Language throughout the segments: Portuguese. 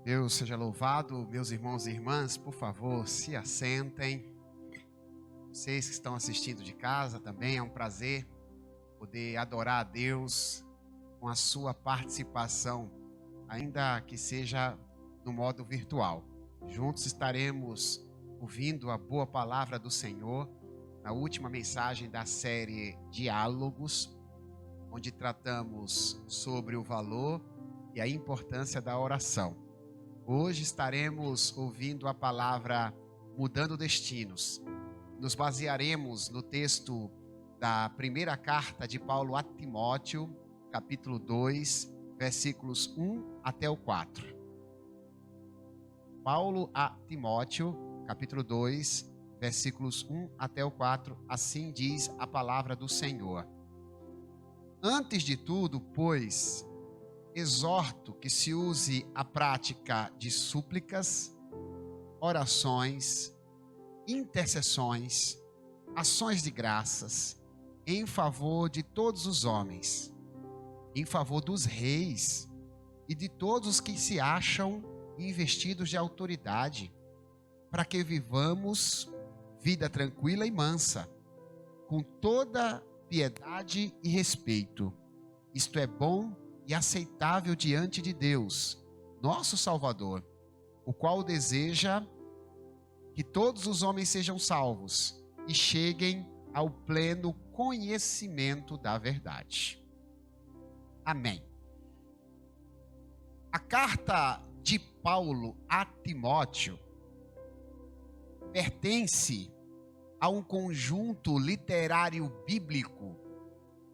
Deus seja louvado, meus irmãos e irmãs, por favor, se assentem. Vocês que estão assistindo de casa também, é um prazer poder adorar a Deus com a sua participação, ainda que seja no modo virtual. Juntos estaremos ouvindo a boa palavra do Senhor na última mensagem da série Diálogos, onde tratamos sobre o valor e a importância da oração. Hoje estaremos ouvindo a palavra Mudando Destinos. Nos basearemos no texto da primeira carta de Paulo a Timóteo, capítulo 2, versículos 1 até o 4. Paulo a Timóteo, capítulo 2, versículos 1 até o 4, assim diz a palavra do Senhor. Antes de tudo, pois, exorto que se use a prática de súplicas, orações, intercessões, ações de graças, em favor de todos os homens, em favor dos reis e de todos os que se acham investidos de autoridade, para que vivamos vida tranquila e mansa, com toda piedade e respeito. Isto é bom e aceitável diante de Deus, nosso Salvador, o qual deseja que todos os homens sejam salvos e cheguem ao pleno conhecimento da verdade. Amém. A carta de Paulo a Timóteo pertence a um conjunto literário bíblico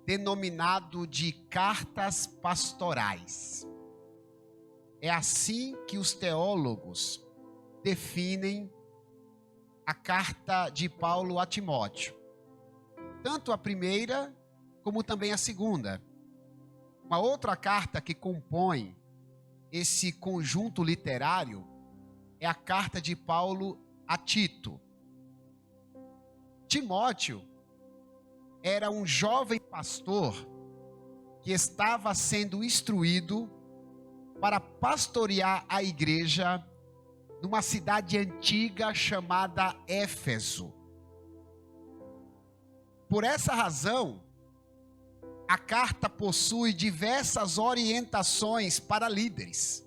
denominado de cartas pastorais. É assim que os teólogos definem a carta de Paulo a Timóteo. Tanto a primeira, como também a segunda. Uma outra carta que compõe esse conjunto literário é a carta de Paulo a Tito. Timóteo era um jovem pastor que estava sendo instruído para pastorear a igreja numa cidade antiga chamada Éfeso. Por essa razão, a carta possui diversas orientações para líderes.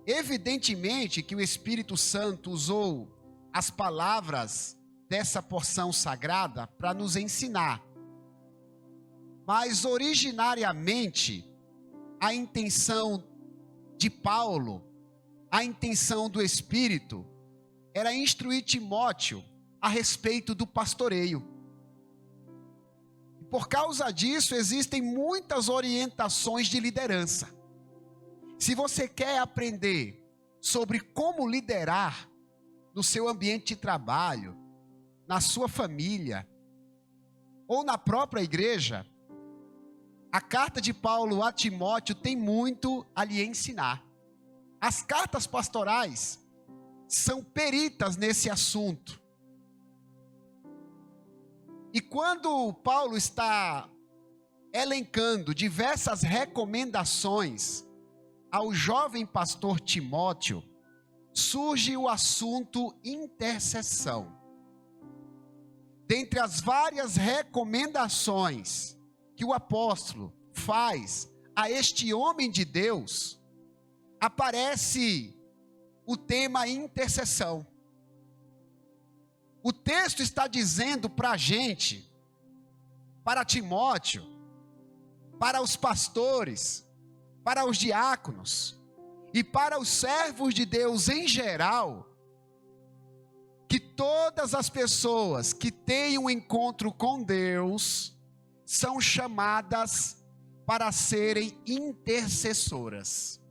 Evidentemente que o Espírito Santo usou as palavras dessa porção sagrada para nos ensinar. Mas originariamente, a intenção de Paulo, a intenção do Espírito, era instruir Timóteo a respeito do pastoreio. E por causa disso, existem muitas orientações de liderança. Se você quer aprender sobre como liderar no seu ambiente de trabalho, na sua família ou na própria igreja, a carta de Paulo a Timóteo tem muito a lhe ensinar. As cartas pastorais são peritas nesse assunto. E quando Paulo está elencando diversas recomendações ao jovem pastor Timóteo, surge o assunto intercessão. Dentre as várias recomendações que o apóstolo faz a este homem de Deus, aparece o tema intercessão. O texto está dizendo para a gente, para Timóteo, para os pastores, para os diáconos e para os servos de Deus em geral, que todas as pessoas que têm um encontro com Deus são chamadas para serem intercessoras.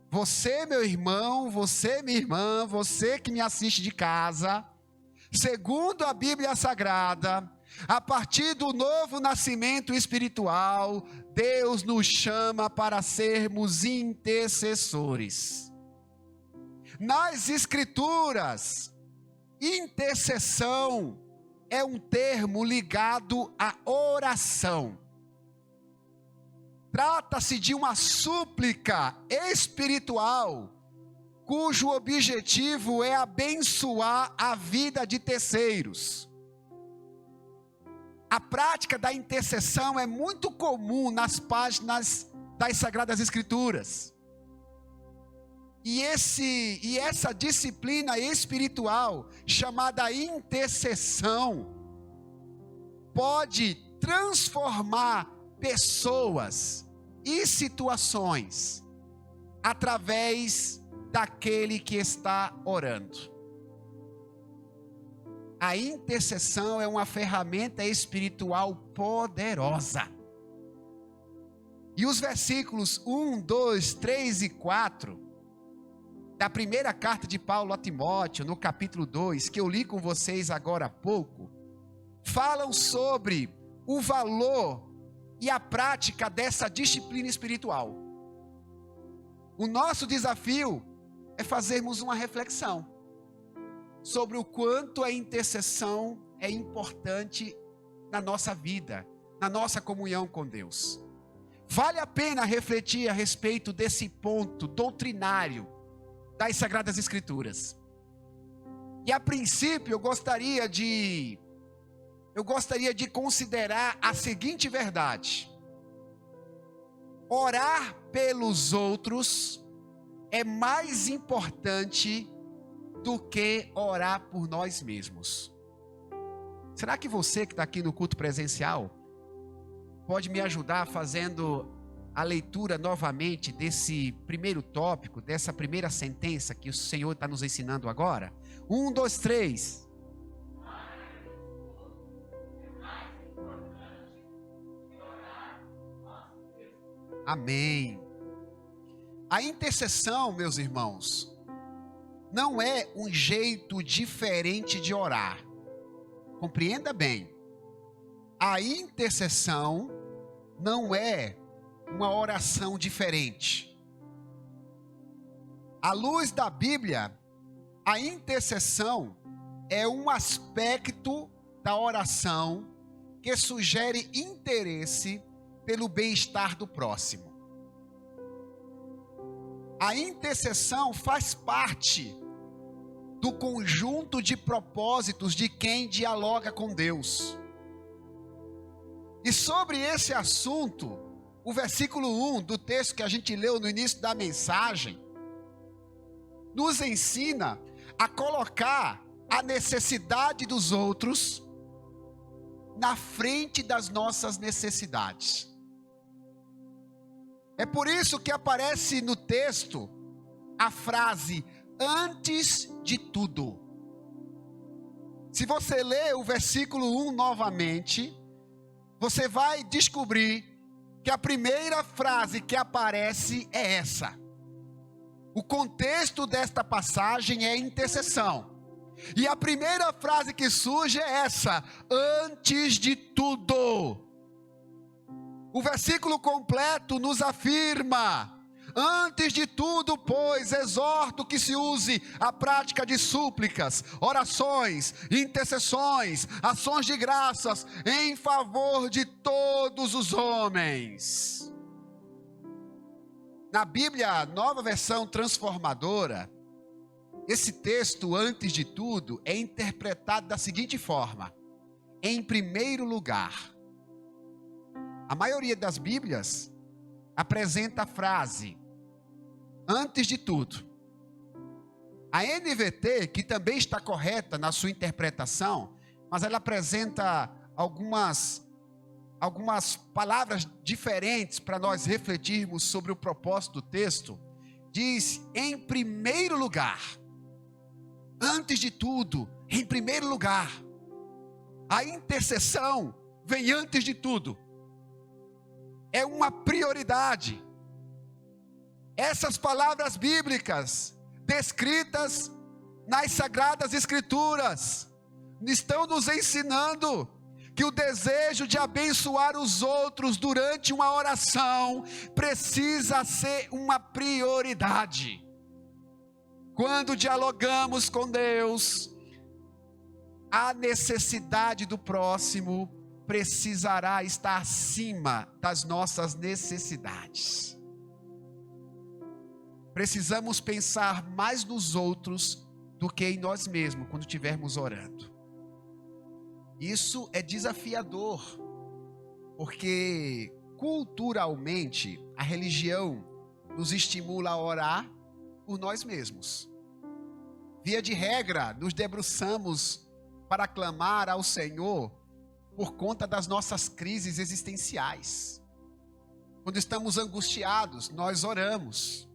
Você, meu irmão, você, minha irmã, você que me assiste de casa, segundo a Bíblia Sagrada, a partir do novo nascimento espiritual, Deus nos chama para sermos intercessores. Nas Escrituras, intercessão é um termo ligado à oração. Trata-se de uma súplica espiritual, cujo objetivo é abençoar a vida de terceiros. A prática da intercessão é muito comum nas páginas das Sagradas Escrituras. E essa disciplina espiritual, chamada intercessão, pode transformar pessoas e situações através daquele que está orando. A intercessão é uma ferramenta espiritual poderosa. E os versículos 1, 2, 3 e 4 da primeira carta de Paulo a Timóteo, no capítulo 2, que eu li com vocês agora há pouco, falam sobre o valor e a prática dessa disciplina espiritual. O nosso desafio é fazermos uma reflexão sobre o quanto a intercessão é importante na nossa vida, na nossa comunhão com Deus. Vale a pena refletir a respeito desse ponto doutrinário das Sagradas Escrituras. E a princípio eu gostaria de considerar a seguinte verdade: orar pelos outros é mais importante do que orar por nós mesmos. Será que você que está aqui no culto presencial pode me ajudar fazendo a leitura novamente desse primeiro tópico, dessa primeira sentença que o Senhor está nos ensinando agora? 1, 2, 3. Amém. A intercessão, meus irmãos, não é um jeito diferente de orar. Compreenda bem. A intercessão não é uma oração diferente. À luz da Bíblia, a intercessão é um aspecto da oração que sugere interesse pelo bem-estar do próximo. A intercessão faz parte do conjunto de propósitos de quem dialoga com Deus. E sobre esse assunto, o versículo 1 do texto que a gente leu no início da mensagem, nos ensina a colocar a necessidade dos outros na frente das nossas necessidades. É por isso que aparece no texto a frase, antes de tudo. Se você ler o versículo 1 novamente, você vai descobrir que a primeira frase que aparece é essa. O contexto desta passagem é intercessão. E a primeira frase que surge é essa: antes de tudo. O versículo completo nos afirma: antes de tudo, pois, exorto que se use a prática de súplicas, orações, intercessões, ações de graças em favor de todos os homens. Na Bíblia, Nova Versão Transformadora, esse texto, antes de tudo, é interpretado da seguinte forma: em primeiro lugar. A maioria das Bíblias apresenta a frase, antes de tudo. A NVT, que também está correta na sua interpretação, mas ela apresenta algumas palavras diferentes para nós refletirmos sobre o propósito do texto, diz, em primeiro lugar. Antes de tudo, em primeiro lugar. A intercessão vem antes de tudo. É uma prioridade. Essas palavras bíblicas, descritas nas Sagradas Escrituras, estão nos ensinando que o desejo de abençoar os outros durante uma oração precisa ser uma prioridade. Quando dialogamos com Deus, a necessidade do próximo precisará estar acima das nossas necessidades. Precisamos pensar mais nos outros do que em nós mesmos quando estivermos orando. Isso é desafiador, porque culturalmente a religião nos estimula a orar por nós mesmos. Via de regra, nos debruçamos para clamar ao Senhor por conta das nossas crises existenciais. Quando estamos angustiados, nós oramos.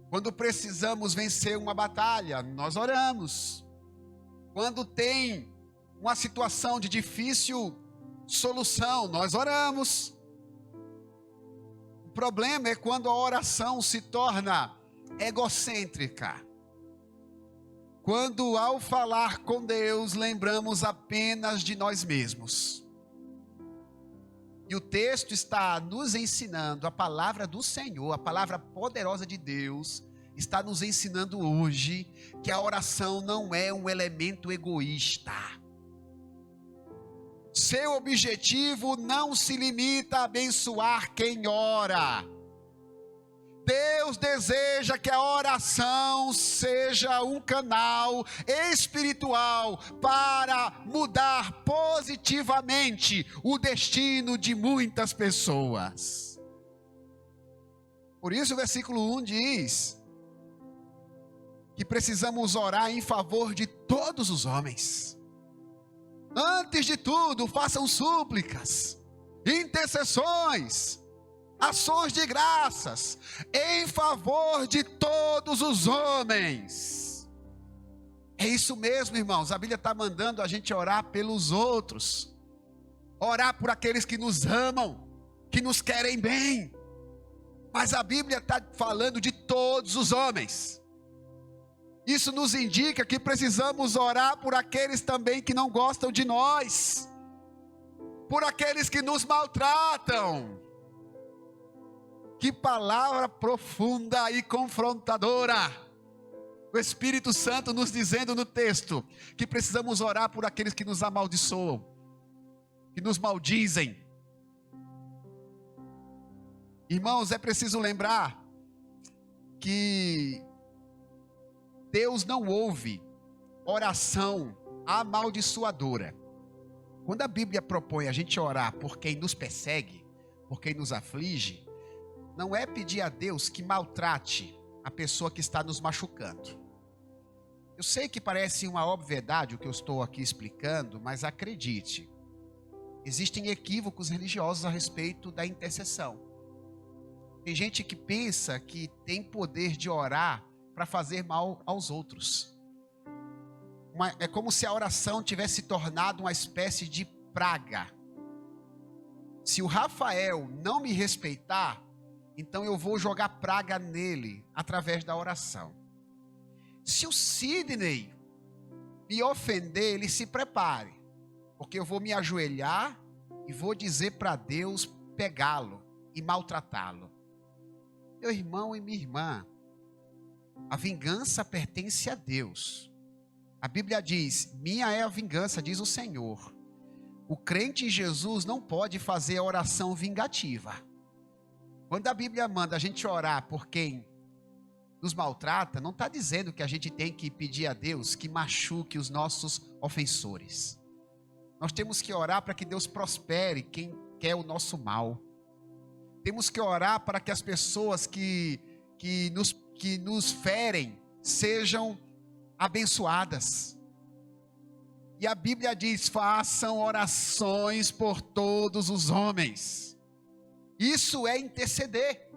Quando precisamos vencer uma batalha, nós oramos. Quando tem uma situação de difícil solução, nós oramos. O problema é quando a oração se torna egocêntrica. Quando ao falar com Deus, lembramos apenas de nós mesmos. E o texto está nos ensinando, a palavra do Senhor, a palavra poderosa de Deus, está nos ensinando hoje que a oração não é um elemento egoísta. Seu objetivo não se limita a abençoar quem ora. Deus deseja que a oração seja um canal espiritual para mudar positivamente o destino de muitas pessoas. Por isso o versículo 1 diz que precisamos orar em favor de todos os homens. Antes de tudo, façam súplicas, intercessões, ações de graças, em favor de todos os homens. É isso mesmo, irmãos, a Bíblia está mandando a gente orar pelos outros, orar por aqueles que nos amam, que nos querem bem, mas a Bíblia está falando de todos os homens. Isso nos indica que precisamos orar por aqueles também que não gostam de nós, por aqueles que nos maltratam. Que palavra profunda e confrontadora. O Espírito Santo nos dizendo no texto que precisamos orar por aqueles que nos amaldiçoam, que nos maldizem. Irmãos, é preciso lembrar que Deus não ouve oração amaldiçoadora. Quando a Bíblia propõe a gente orar por quem nos persegue, por quem nos aflige, não é pedir a Deus que maltrate a pessoa que está nos machucando. Eu sei que parece uma obviedade o que eu estou aqui explicando, mas acredite, existem equívocos religiosos a respeito da intercessão. Tem gente que pensa que tem poder de orar para fazer mal aos outros. É como se a oração tivesse tornado uma espécie de praga. Se o Rafael não me respeitar, então eu vou jogar praga nele através da oração. Se o Sidney me ofender, ele se prepare, porque eu vou me ajoelhar e vou dizer para Deus pegá-lo e maltratá-lo. Meu irmão e minha irmã, a vingança pertence a Deus. A Bíblia diz: minha é a vingança, diz o Senhor. O crente em Jesus não pode fazer a oração vingativa. Quando a Bíblia manda a gente orar por quem nos maltrata, não está dizendo que a gente tem que pedir a Deus que machuque os nossos ofensores. Nós temos que orar para que Deus prospere quem quer o nosso mal. Temos que orar para que as pessoas que nos ferem sejam abençoadas. E a Bíblia diz: façam orações por todos os homens. Isso é interceder.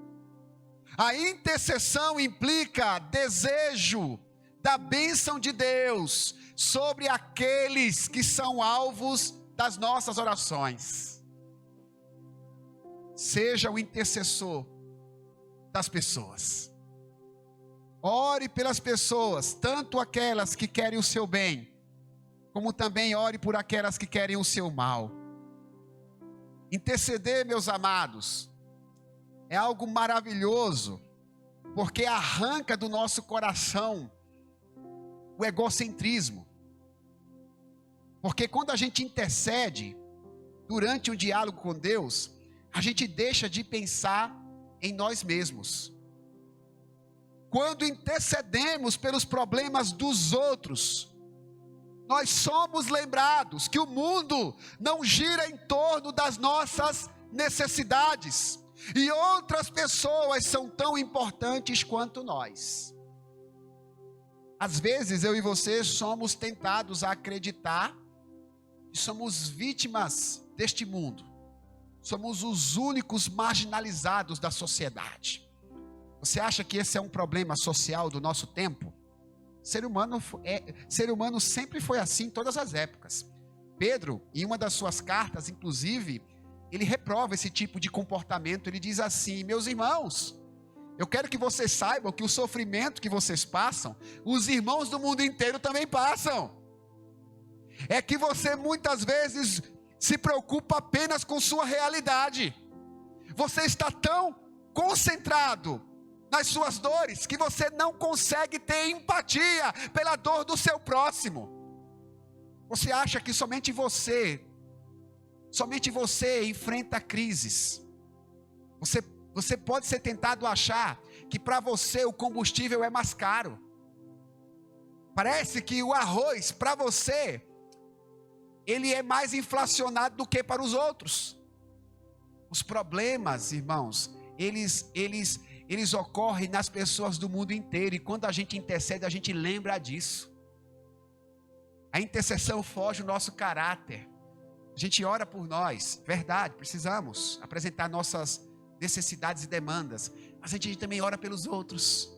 A intercessão implica desejo da bênção de Deus sobre aqueles que são alvos das nossas orações. Seja o intercessor das pessoas. Ore pelas pessoas, tanto aquelas que querem o seu bem, como também ore por aquelas que querem o seu mal. Interceder, meus amados, é algo maravilhoso, porque arranca do nosso coração o egocentrismo. Porque quando a gente intercede, durante o diálogo com Deus, a gente deixa de pensar em nós mesmos. Quando intercedemos pelos problemas dos outros, nós somos lembrados que o mundo não gira em torno das nossas necessidades. E outras pessoas são tão importantes quanto nós. Às vezes eu e você somos tentados a acreditar que somos vítimas deste mundo. Somos os únicos marginalizados da sociedade. Você acha que esse é um problema social do nosso tempo? Ser humano sempre foi assim em todas as épocas. Pedro, em uma das suas cartas, inclusive, ele reprova esse tipo de comportamento. Ele diz assim: meus irmãos, eu quero que vocês saibam que o sofrimento que vocês passam, os irmãos do mundo inteiro também passam. É que você muitas vezes se preocupa apenas com sua realidade. Você está tão concentrado nas suas dores que você não consegue ter empatia pela dor do seu próximo. Você acha que somente você enfrenta crises. Você pode ser tentado a achar que para você o combustível é mais caro. Parece que o arroz para você ele é mais inflacionado do que para os outros. Os problemas, irmãos, eles ocorrem nas pessoas do mundo inteiro. E quando a gente intercede, a gente lembra disso. A intercessão foge o nosso caráter. A gente ora por nós, verdade, precisamos apresentar nossas necessidades e demandas. Mas a gente também ora pelos outros.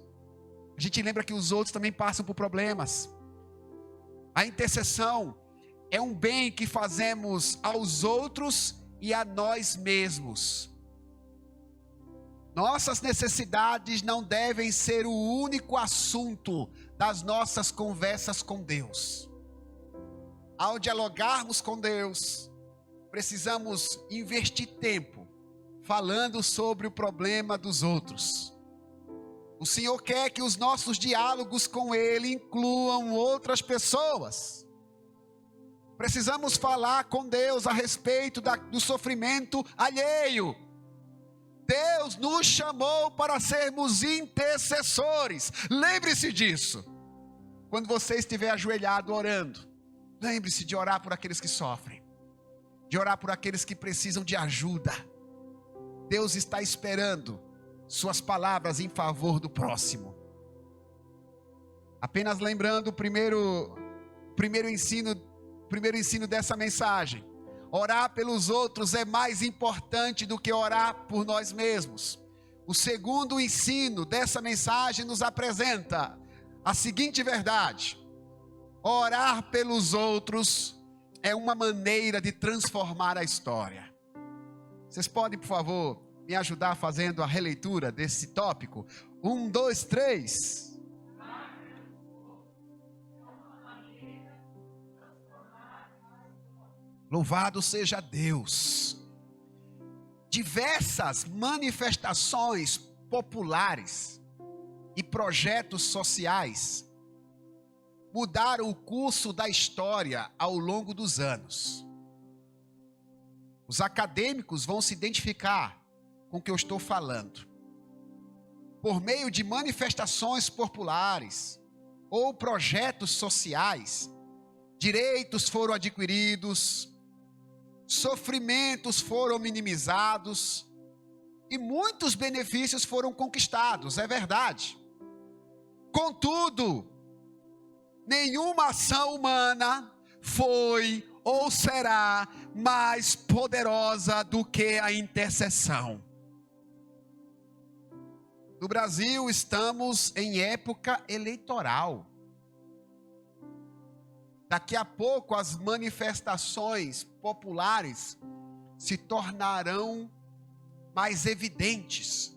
A gente lembra que os outros também passam por problemas. A intercessão é um bem que fazemos aos outros e a nós mesmos. Nossas necessidades não devem ser o único assunto das nossas conversas com Deus. Ao dialogarmos com Deus, precisamos investir tempo falando sobre o problema dos outros. O Senhor quer que os nossos diálogos com Ele incluam outras pessoas. Precisamos falar com Deus a respeito do sofrimento alheio. Deus nos chamou para sermos intercessores. Lembre-se disso. Quando você estiver ajoelhado orando, lembre-se de orar por aqueles que sofrem, de orar por aqueles que precisam de ajuda. Deus está esperando suas palavras em favor do próximo. Apenas lembrando o primeiro ensino dessa mensagem: orar pelos outros é mais importante do que orar por nós mesmos. O segundo ensino dessa mensagem nos apresenta a seguinte verdade: orar pelos outros é uma maneira de transformar a história. Vocês podem, por favor, me ajudar fazendo a releitura desse tópico? 1, 2, 3. Louvado seja Deus. Diversas manifestações populares e projetos sociais mudaram o curso da história ao longo dos anos. Os acadêmicos vão se identificar com o que eu estou falando. Por meio de manifestações populares ou projetos sociais, direitos foram adquiridos, sofrimentos foram minimizados e muitos benefícios foram conquistados, é verdade. Contudo, nenhuma ação humana foi ou será mais poderosa do que a intercessão. No Brasil, estamos em época eleitoral. Daqui a pouco as manifestações populares se tornarão mais evidentes.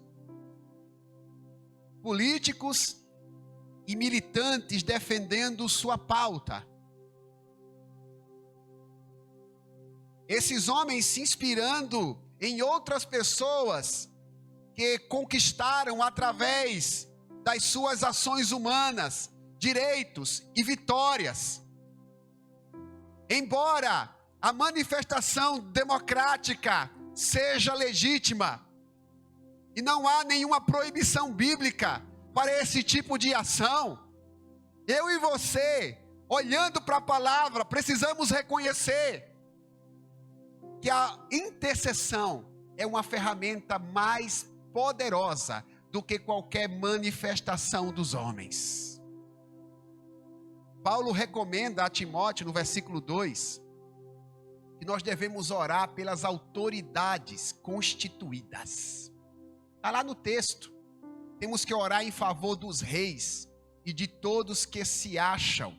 Políticos e militantes defendendo sua pauta. Esses homens se inspirando em outras pessoas que conquistaram através das suas ações humanas direitos e vitórias. Embora a manifestação democrática seja legítima. E não há nenhuma proibição bíblica para esse tipo de ação. Eu e você, olhando para a palavra, precisamos reconhecer que a intercessão é uma ferramenta mais poderosa do que qualquer manifestação dos homens. Paulo recomenda a Timóteo, no versículo 2, que nós devemos orar pelas autoridades constituídas. Está lá no texto. Temos que orar em favor dos reis e de todos que se acham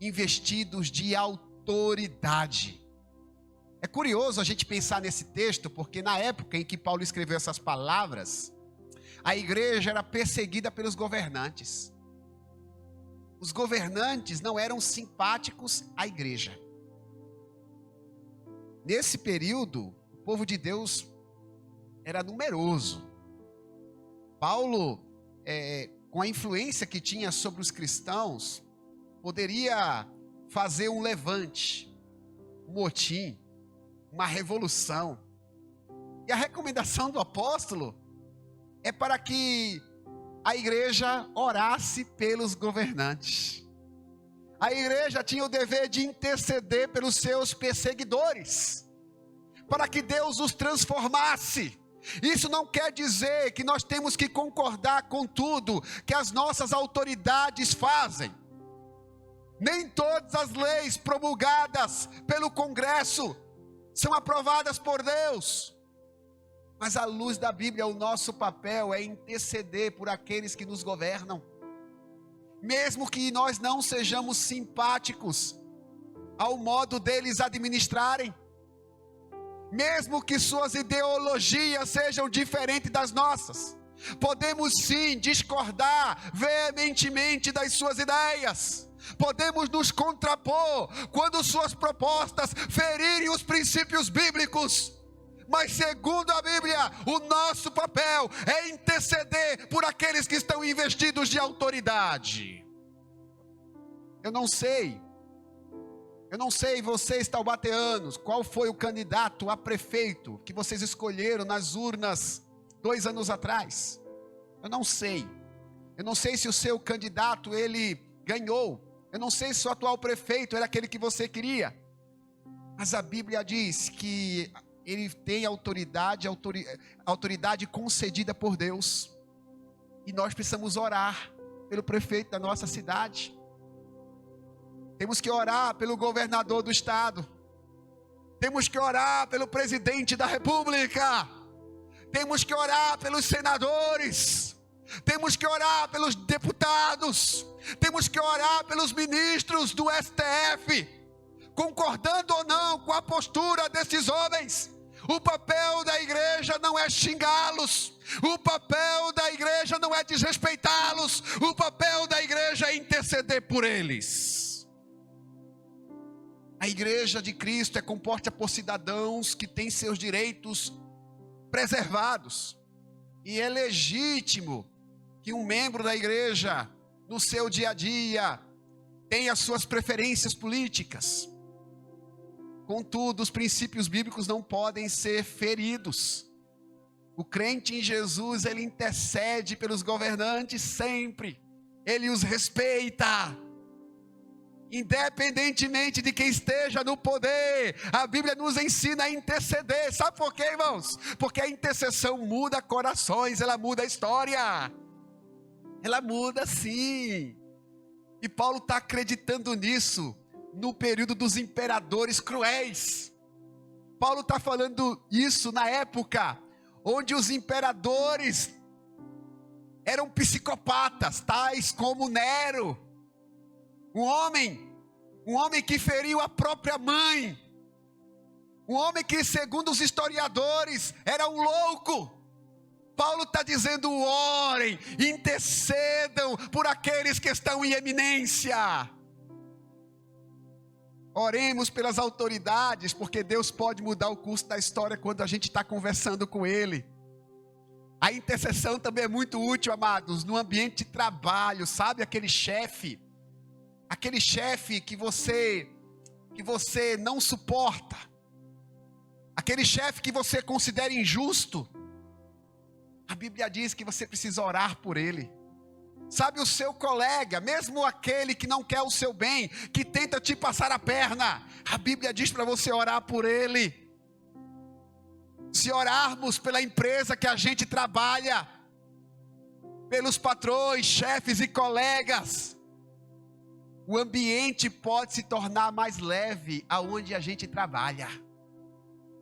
investidos de autoridade. É curioso a gente pensar nesse texto, porque na época em que Paulo escreveu essas palavras, a igreja era perseguida pelos governantes. Os governantes não eram simpáticos à igreja. Nesse período, o povo de Deus era numeroso. Paulo, com a influência que tinha sobre os cristãos, poderia fazer um levante, um motim, uma revolução. E a recomendação do apóstolo é para que a igreja orasse pelos governantes. A igreja tinha o dever de interceder pelos seus perseguidores, para que Deus os transformasse. Isso não quer dizer que nós temos que concordar com tudo que as nossas autoridades fazem. Nem todas as leis promulgadas pelo Congresso são aprovadas por Deus. Mas à luz da Bíblia, o nosso papel é interceder por aqueles que nos governam. Mesmo que nós não sejamos simpáticos ao modo deles administrarem. Mesmo que suas ideologias sejam diferentes das nossas. Podemos sim discordar veementemente das suas ideias. Podemos nos contrapor quando suas propostas ferirem os princípios bíblicos. Mas segundo a Bíblia, o nosso papel é interceder por aqueles que estão investidos de autoridade. Eu não sei vocês taubateanos, qual foi o candidato a prefeito que vocês escolheram nas urnas 2 anos atrás. Eu não sei se o seu candidato ele ganhou. Eu não sei se o atual prefeito era aquele que você queria. Mas a Bíblia diz que ele tem autoridade concedida por Deus. E nós precisamos orar pelo prefeito da nossa cidade. Temos que orar pelo governador do estado. Temos que orar pelo presidente da república. Temos que orar pelos senadores. Temos que orar pelos deputados. Temos que orar pelos ministros do STF. Concordando ou não com a postura desses homens. O papel da igreja não é xingá-los. O papel da igreja não é desrespeitá-los. O papel da igreja é interceder por eles. A igreja de Cristo é composta por cidadãos que têm seus direitos preservados. E é legítimo que um membro da igreja, no seu dia a dia, tenha suas preferências políticas. Contudo, os princípios bíblicos não podem ser feridos. O crente em Jesus, ele intercede pelos governantes sempre. Ele os respeita. Independentemente de quem esteja no poder, a Bíblia nos ensina a interceder. Sabe por quê, irmãos? Porque a intercessão muda corações, ela muda a história. Ela muda sim. E Paulo está acreditando nisso no período dos imperadores cruéis. Paulo está falando isso na época onde os imperadores eram psicopatas, tais como Nero. Um homem que feriu a própria mãe. Um homem que, segundo os historiadores, era um louco. Paulo está dizendo: orem, intercedam por aqueles que estão em eminência. Oremos pelas autoridades, porque Deus pode mudar o curso da história quando a gente está conversando com Ele. A intercessão também é muito útil, amados, no ambiente de trabalho. Sabe aquele chefe que que você não suporta, aquele chefe que você considera injusto, a Bíblia diz que você precisa orar por ele. Sabe, o seu colega, mesmo aquele que não quer o seu bem, que tenta te passar a perna, a Bíblia diz para você orar por ele. Se orarmos pela empresa que a gente trabalha, pelos patrões, chefes e colegas, o ambiente pode se tornar mais leve aonde a gente trabalha.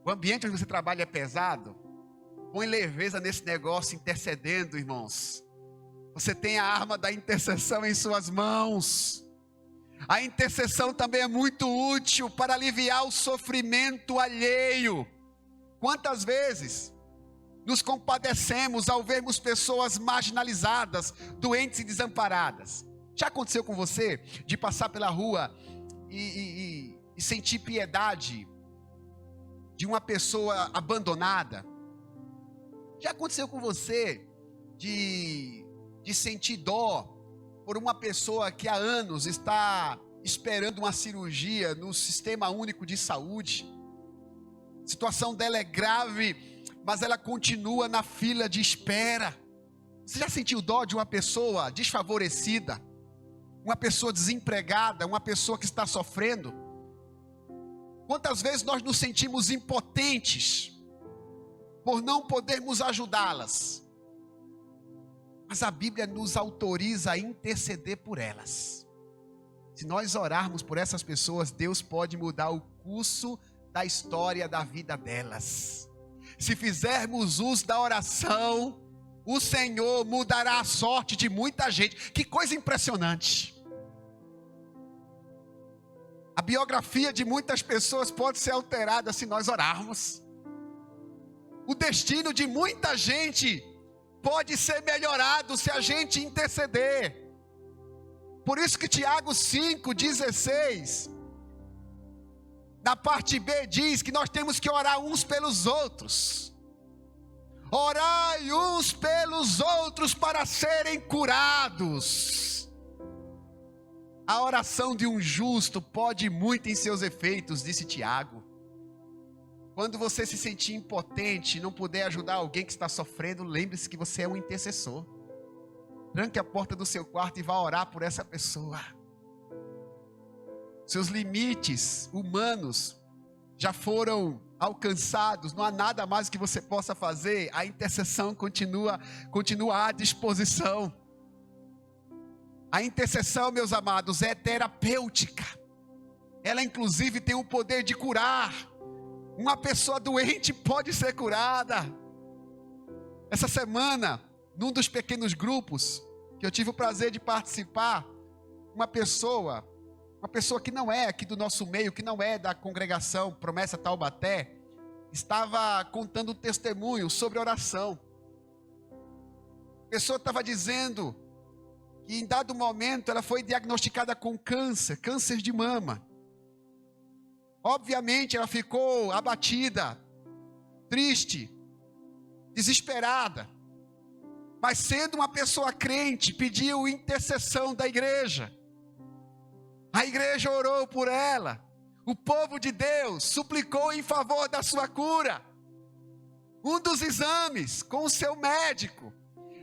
O ambiente onde você trabalha é pesado, põe leveza nesse negócio intercedendo, irmãos. Você tem a arma da intercessão em suas mãos. A intercessão também é muito útil para aliviar o sofrimento alheio. Quantas vezes nos compadecemos ao vermos pessoas marginalizadas, doentes e desamparadas? Já aconteceu com você de passar pela rua e sentir piedade de uma pessoa abandonada? Já aconteceu com você de sentir dó por uma pessoa que há anos está esperando uma cirurgia no Sistema Único de Saúde? A situação dela é grave, mas ela continua na fila de espera. Você já sentiu dó de uma pessoa desfavorecida? Uma pessoa desempregada, uma pessoa que está sofrendo? Quantas vezes nós nos sentimos impotentes por não podermos ajudá-las? Mas a Bíblia nos autoriza a interceder por elas. Se nós orarmos por essas pessoas, Deus pode mudar o curso da história da vida delas. Se fizermos uso da oração, o Senhor mudará a sorte de muita gente. Que coisa impressionante! A biografia de muitas pessoas pode ser alterada se nós orarmos. O destino de muita gente pode ser melhorado se a gente interceder. Por isso que Tiago 5,16, na parte B, diz que nós temos que orar uns pelos outros. Orai uns pelos outros para serem curados. A oração de um justo pode muito em seus efeitos, disse Tiago. Quando você se sentir impotente e não puder ajudar alguém que está sofrendo, lembre-se que você é um intercessor. Tranque a porta do seu quarto e vá orar por essa pessoa. Seus limites humanos já foram alcançados, não há nada mais que você possa fazer. A intercessão continua à disposição. A intercessão, meus amados, é terapêutica. Ela inclusive tem o poder de curar. Uma pessoa doente pode ser curada. Essa semana, num dos pequenos grupos que eu tive o prazer de participar, uma pessoa que não é aqui do nosso meio, que não é da congregação Promessa Taubaté, estava contando um testemunho sobre oração. A pessoa estava dizendo que em dado momento ela foi diagnosticada com câncer de mama. Obviamente ela ficou abatida, triste, desesperada. Mas sendo uma pessoa crente, pediu intercessão da igreja. A igreja orou por ela. O povo de Deus suplicou em favor da sua cura. Um dos exames com o seu médico,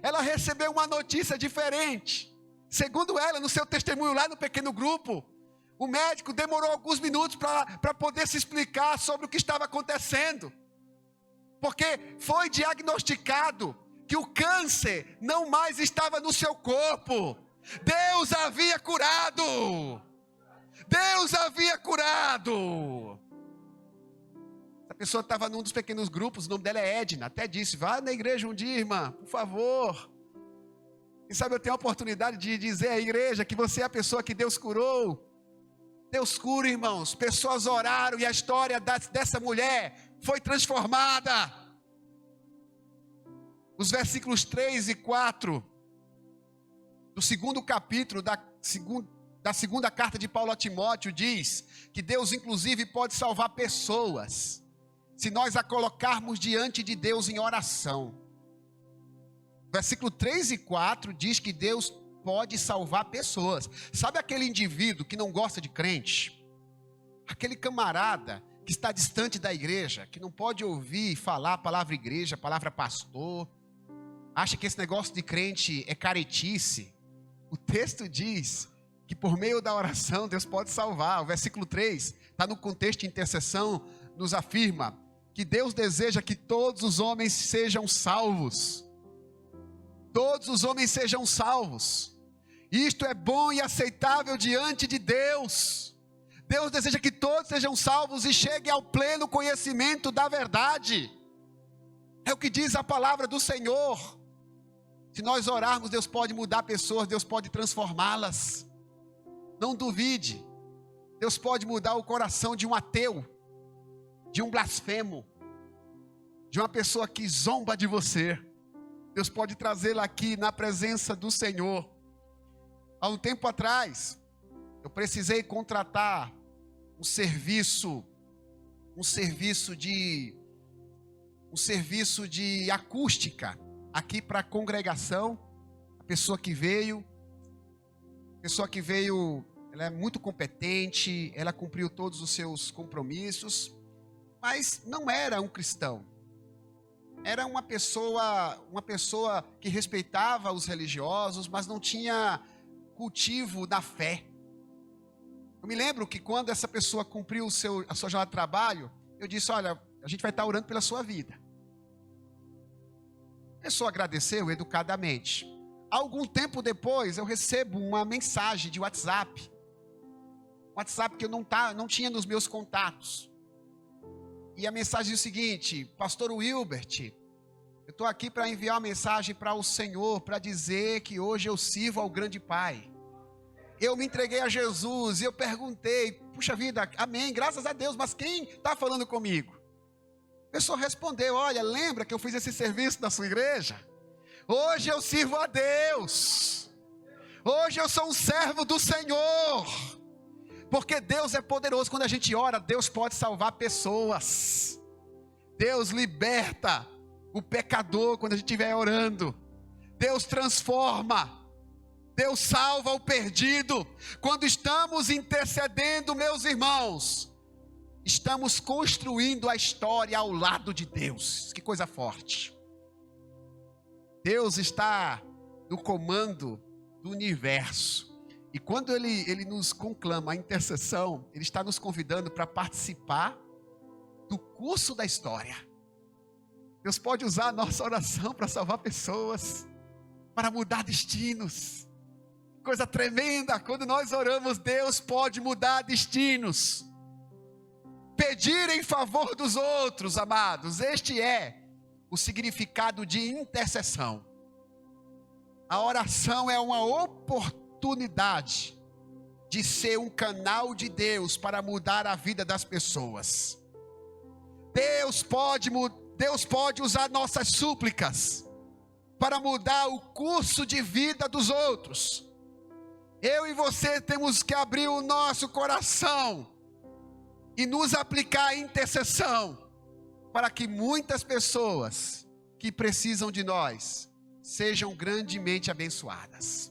ela recebeu uma notícia diferente. Segundo ela, no seu testemunho lá no pequeno grupo, o médico demorou alguns minutos para poder se explicar sobre o que estava acontecendo. Porque foi diagnosticado que o câncer não mais estava no seu corpo. Deus havia curado. Deus havia curado. Essa pessoa estava num dos pequenos grupos, o nome dela é Edna. Até disse, vá na igreja um dia, irmã, por favor. E sabe, eu tenho a oportunidade de dizer à igreja que você é a pessoa que Deus curou. Deus cura, irmãos. Pessoas oraram e a história dessa mulher foi transformada. Os versículos 3 e 4 do segundo capítulo da segunda carta de Paulo a Timóteo diz que Deus inclusive pode salvar pessoas se nós a colocarmos diante de Deus em oração. Versículo 3 e 4 diz que Deus pode salvar pessoas. Sabe aquele indivíduo que não gosta de crente? aquele camarada que está distante da igreja, que não pode ouvir falar a palavra igreja, a palavra pastor, acha que esse negócio de crente é caretice. O texto diz que por meio da oração Deus pode salvar. O versículo 3 está no contexto de intercessão, nos afirma que Deus deseja que todos os homens sejam salvos. Todos os homens sejam salvos. Isto é bom e aceitável diante de Deus. Deus deseja que todos sejam salvos e cheguem ao pleno conhecimento da verdade. É o que diz a palavra do Senhor. Se nós orarmos, Deus pode mudar pessoas, Deus pode transformá-las. Não duvide. Deus pode mudar o coração de um ateu, de um blasfemo, de uma pessoa que zomba de você. Deus pode trazê-la aqui na presença do Senhor. Há um tempo atrás, eu precisei contratar um serviço de acústica aqui para a congregação. A pessoa que veio, ela é muito competente, ela cumpriu todos os seus compromissos, mas não era um cristão. Era uma pessoa que respeitava os religiosos, mas não tinha cultivo da fé. Eu me lembro que quando essa pessoa cumpriu a sua jornada de trabalho, eu disse: olha, a gente vai estar orando pela sua vida. A pessoa agradeceu educadamente. Algum tempo depois, eu recebo uma mensagem de WhatsApp. WhatsApp que eu não tinha nos meus contatos. E a mensagem diz o seguinte: pastor Wilbert, eu estou aqui para enviar uma mensagem para o Senhor, para dizer que hoje eu sirvo ao grande Pai. Eu me entreguei a Jesus e eu perguntei, puxa vida, amém, graças a Deus, mas quem está falando comigo? A pessoa respondeu: olha, lembra que eu fiz esse serviço na sua igreja? Hoje eu sirvo a Deus. Hoje eu sou um servo do Senhor. Porque Deus é poderoso. Quando a gente ora, Deus pode salvar pessoas. Deus liberta o pecador quando a gente estiver orando. Deus transforma. Deus salva o perdido. Quando estamos intercedendo, meus irmãos, estamos construindo a história ao lado de Deus. Que coisa forte. Deus está no comando do universo. E quando Ele nos conclama a intercessão, Ele está nos convidando para participar do curso da história. Deus pode usar a nossa oração para salvar pessoas, para mudar destinos. Coisa tremenda, quando nós oramos, Deus pode mudar destinos. Pedir em favor dos outros, amados, este é o significado de intercessão. A oração é uma oportunidade de ser um canal de Deus para mudar a vida das pessoas. Deus pode usar nossas súplicas para mudar o curso de vida dos outros. Eu e você temos que abrir o nosso coração e nos aplicar a intercessão para que muitas pessoas que precisam de nós sejam grandemente abençoadas.